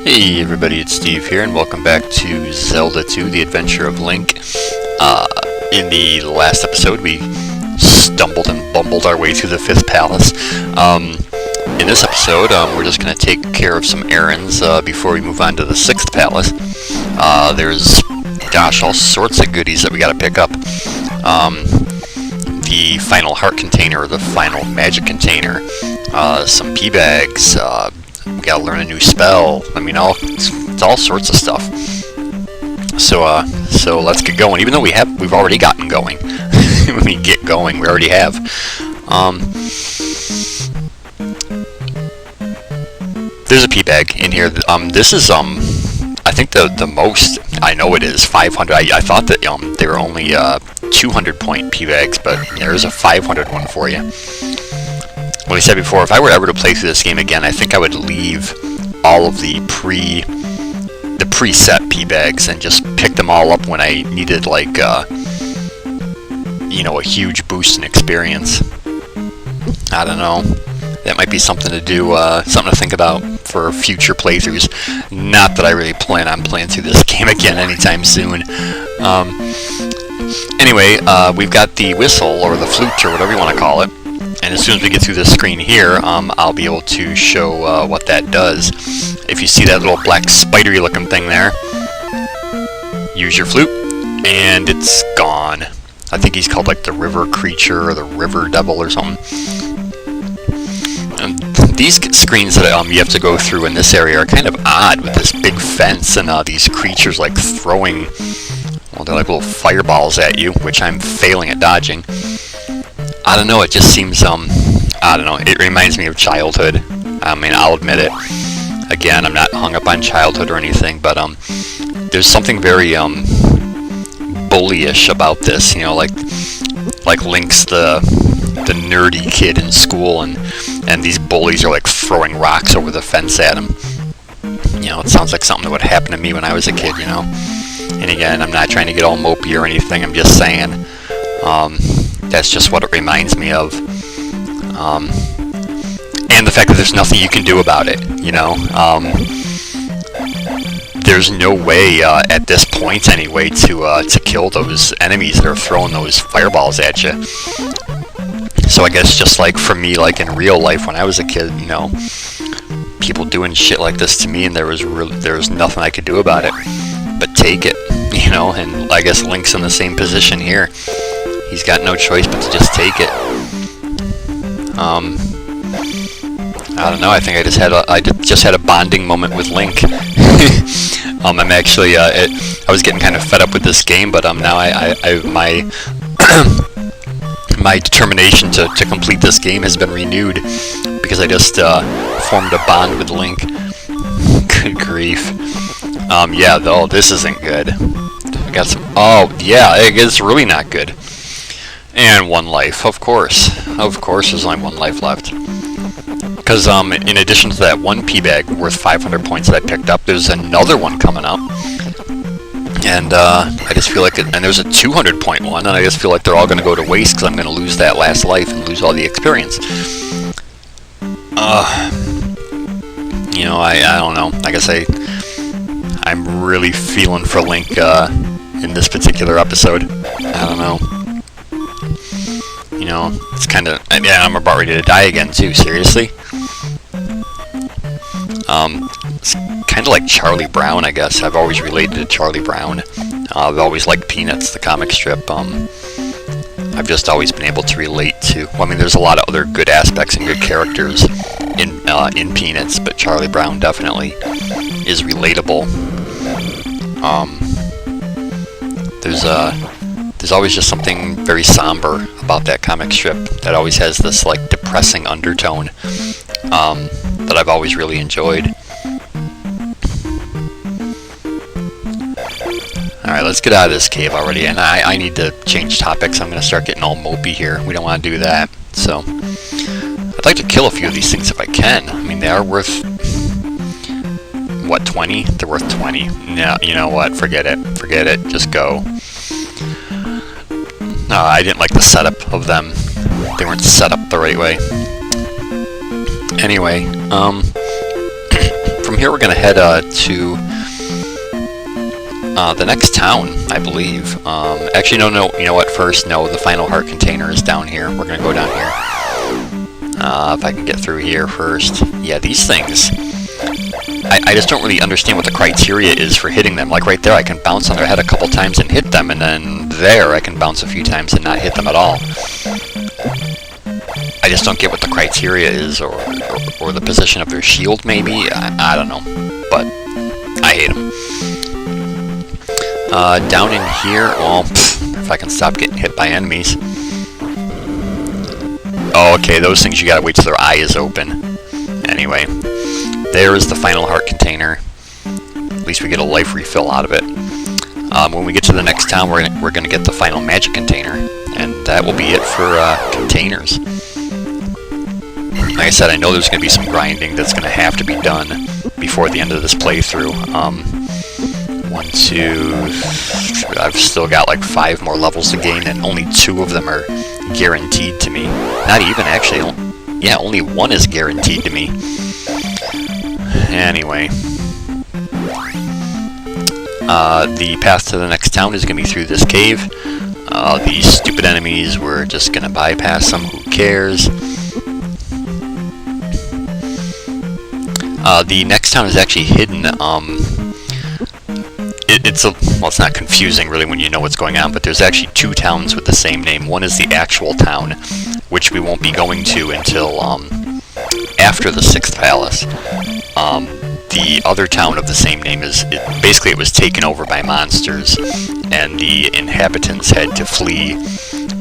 Hey everybody, it's Steve here, and welcome back to Zelda 2, The Adventure of Link. In the last episode, we stumbled and bumbled our way through the 5th palace. In this episode, we're just going to take care of some errands before we move on to the 6th palace. There's, all sorts of goodies that we got to pick up. The final heart container, or the final magic container, some pea bags, we gotta learn a new spell. I mean, it's all sorts of stuff. So let's get going. Even though we've already gotten going. When we get going, we already have. There's a pea bag in here. This is I think the most. I know it is 500. I thought that they were only 200 point pea bags, but there's a 500 one for you. What I said before, if I were ever to play through this game again, I think I would leave all of the preset pea bags and just pick them all up when I needed, like, a huge boost in experience. I don't know. That might be something to do, something to think about for future playthroughs. Not that I really plan on playing through this game again anytime soon. Anyway, we've got the whistle, or the flute, or whatever you want to call it. And as soon as we get through this screen here, I'll be able to show what that does. If you see that little black spidery looking thing there, use your flute, and it's gone. I think he's called like the river creature or the river devil or something. And these screens that you have to go through in this area are kind of odd, with this big fence and these creatures like throwing, well, they're like little fireballs at you, which I'm failing at dodging. I don't know, it just seems, I don't know, it reminds me of childhood. I mean, I'll admit it. Again, I'm not hung up on childhood or anything, but, there's something very, bullyish about this, like Link's the nerdy kid in school, and these bullies are, like, throwing rocks over the fence at him. It sounds like something that would happen to me when I was a kid, And again, I'm not trying to get all mopey or anything, I'm just saying, that's just what it reminds me of. And the fact that there's nothing you can do about it, There's no way, at this point anyway, to kill those enemies that are throwing those fireballs at you. So I guess just like for me, like in real life when I was a kid, people doing shit like this to me, and there was nothing I could do about it but take it, and I guess Link's in the same position here. He's got no choice but to just take it. I don't know. I think I just had a bonding moment with Link. I'm actually I was getting kind of fed up with this game, but now my determination to complete this game has been renewed because I just formed a bond with Link. Good grief. Yeah, though this isn't good. I got some. Oh yeah, it's really not good. And one life, of course. Of course there's only one life left. Because, in addition to that one pea bag worth 500 points that I picked up, there's another one coming up. And, I just feel like, and there's a 200 point one, and I just feel like they're all going to go to waste because I'm going to lose that last life and lose all the experience. I don't know. I guess I'm really feeling for Link, in this particular episode. I don't know. It's kind of, yeah, I'm about ready to die again too, seriously. It's kind of like Charlie Brown, I guess. I've always related to Charlie Brown. I've always liked Peanuts, the comic strip. I've just always been able to relate to, well, I mean, there's a lot of other good aspects and good characters in Peanuts, but Charlie Brown definitely is relatable. There's always just something very somber about that comic strip that always has this like depressing undertone that I've always really enjoyed. Alright, let's get out of this cave already, and I need to change topics. I'm going to start getting all mopey here. We don't want to do that. So, I'd like to kill a few of these things if I can. I mean, they are worth, what, 20? They're worth 20. No, you know what? Forget it. Forget it. Just go. I didn't like the setup of them. They weren't set up the right way. Anyway, from here we're going to head to the next town, I believe. Actually, no, you know what? First, no, the final heart container is down here. We're going to go down here. If I can get through here first. Yeah, these things, I just don't really understand what the criteria is for hitting them. Like right there, I can bounce on their head a couple times and hit them, and then there, I can bounce a few times and not hit them at all. I just don't get what the criteria is, or the position of their shield, maybe? I don't know, but I hate them. Down in here, well, if I can stop getting hit by enemies. Oh, okay, those things you gotta wait till their eye is open. Anyway, there is the final heart container. At least we get a life refill out of it. When we get to the next town, we're gonna get the final magic container, and that will be it for containers. Like I said, I know there's gonna be some grinding that's gonna have to be done before the end of this playthrough. 1, 2, I've still got like 5 more levels to gain, and only 2 of them are guaranteed to me. Not even, actually. Yeah, only 1 is guaranteed to me. Anyway. The path to the next town is going to be through this cave. These stupid enemies, we're just going to bypass them. Who cares? The next town is actually hidden. It's not confusing really when you know what's going on, but there's actually 2 towns with the same name. One is the actual town, which we won't be going to until after the 6th palace. The other town of the same name basically it was taken over by monsters, and the inhabitants had to flee,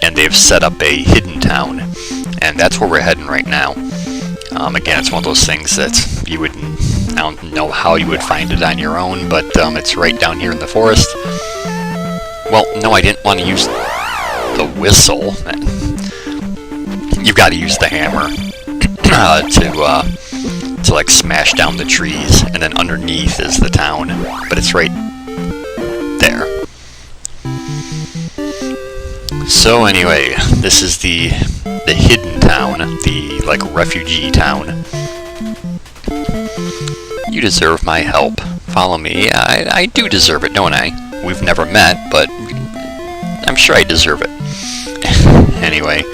and they've set up a hidden town, and that's where we're heading right now. Again, it's one of those things that I don't know how you would find it on your own, but it's right down here in the forest. Well, no, I didn't want to use the whistle. You've got to use the hammer to like smash down the trees, and then underneath is the town, but it's right there. So anyway, this is the hidden town, the like refugee town. You deserve my help. Follow me. I do deserve it, don't I? We've never met, but I'm sure I deserve it. Anyway,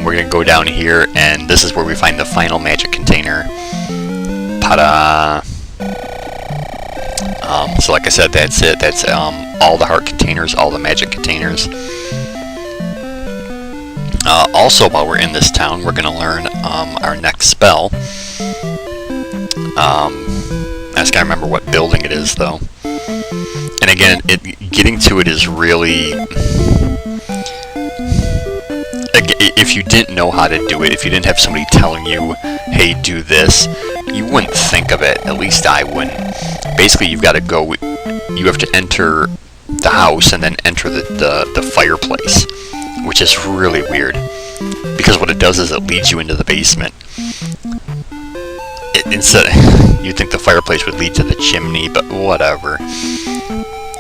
we're going to go down here, and this is where we find the final magic container. Ta-da! So like I said, that's it. That's all the heart containers, all the magic containers. Also, while we're in this town, we're going to learn our next spell. I just gotta remember what building it is, though. And again, getting to it is really... If you didn't know how to do it, if you didn't have somebody telling you, hey, do this, you wouldn't think of it. At least I wouldn't. Basically, you've got to go... You have to enter the house and then enter the fireplace, which is really weird. Because what it does is it leads you into the basement. Instead, you'd think the fireplace would lead to the chimney, but whatever.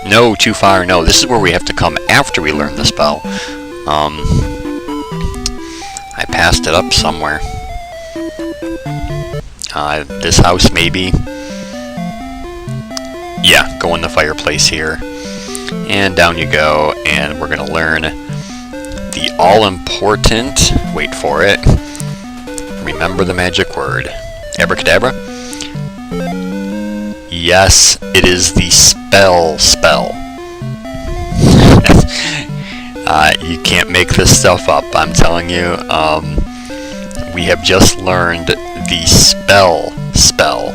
No, too far, no. This is where we have to come after we learn the spell. I passed it up somewhere. This house, maybe? Yeah, go in the fireplace here. And down you go, and we're going to learn the all-important, wait for it, remember the magic word. Abracadabra? Yes, it is the spell. You can't make this stuff up, I'm telling you. We have just learned the spell.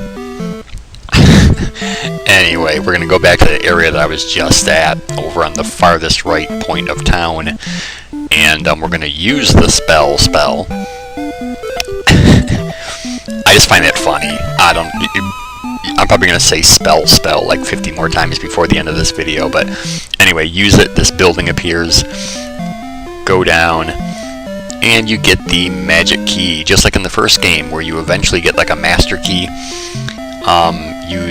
Anyway, we're going to go back to the area that I was just at, over on the farthest right point of town, and we're going to use the spell. I just find that funny. I'm probably going to say spell like 50 more times before the end of this video, but anyway, use it. This building appears. Go down, and you get the magic key, just like in the first game, where you eventually get like a master key.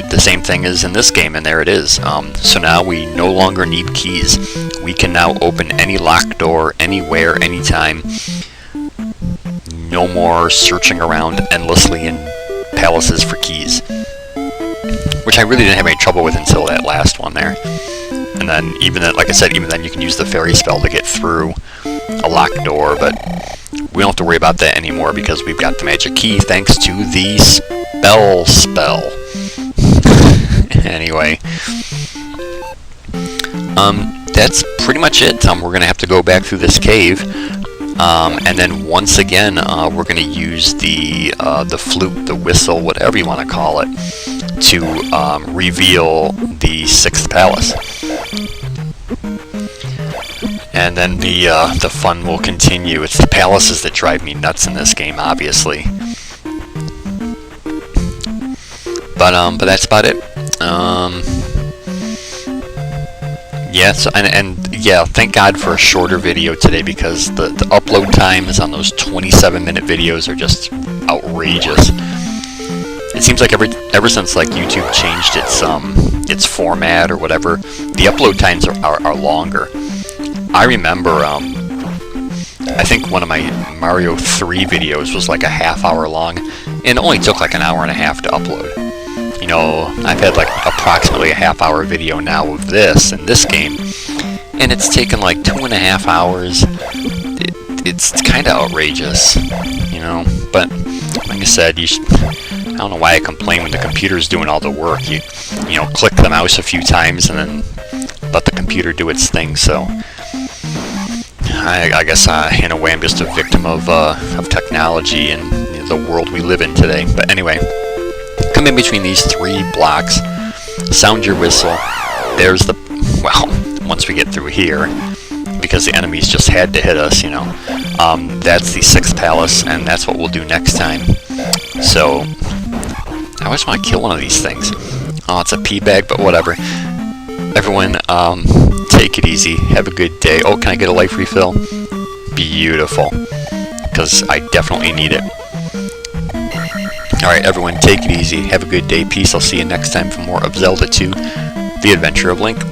The same thing as in this game, and there it is. So now we no longer need keys. We can now open any locked door, anywhere, anytime. No more searching around endlessly in palaces for keys. I really didn't have any trouble with until that last one there. And then even then, like I said, even then you can use the fairy spell to get through a locked door, but we don't have to worry about that anymore because we've got the magic key thanks to the spell. Anyway, that's pretty much it. We're gonna have to go back through this cave, and then once again, we're gonna use the flute, the whistle, whatever you want to call it, to reveal the 6th palace. And then the fun will continue. It's the palaces that drive me nuts in this game, obviously. But that's about it. Yeah, so, and yeah, thank God for a shorter video today because the upload times on those 27-minute videos are just outrageous. It seems like ever since like YouTube changed its format or whatever, the upload times are longer. I remember, I think one of my Mario 3 videos was like a half-hour long, and it only took like an hour and a half to upload. You know, I've had like approximately a half-hour video now of this in this game, and it's taken like 2.5 hours. It's kind of outrageous, you know. But like I said, I don't know why I complain when the computer's doing all the work. You know, click the mouse a few times and then let the computer do its thing. So I guess in a way I'm just a victim of technology and the world we live in today. But anyway, come in between these 3 blocks, sound your whistle. There's once we get through here, because the enemies just had to hit us, you know, that's the 6th palace, and that's what we'll do next time. So I always want to kill one of these things. Oh, it's a pea bag, but whatever. Everyone, take it easy. Have a good day. Oh, can I get a life refill? Beautiful. Because I definitely need it. Alright, everyone, take it easy. Have a good day. Peace. I'll see you next time for more of Zelda 2, The Adventure of Link.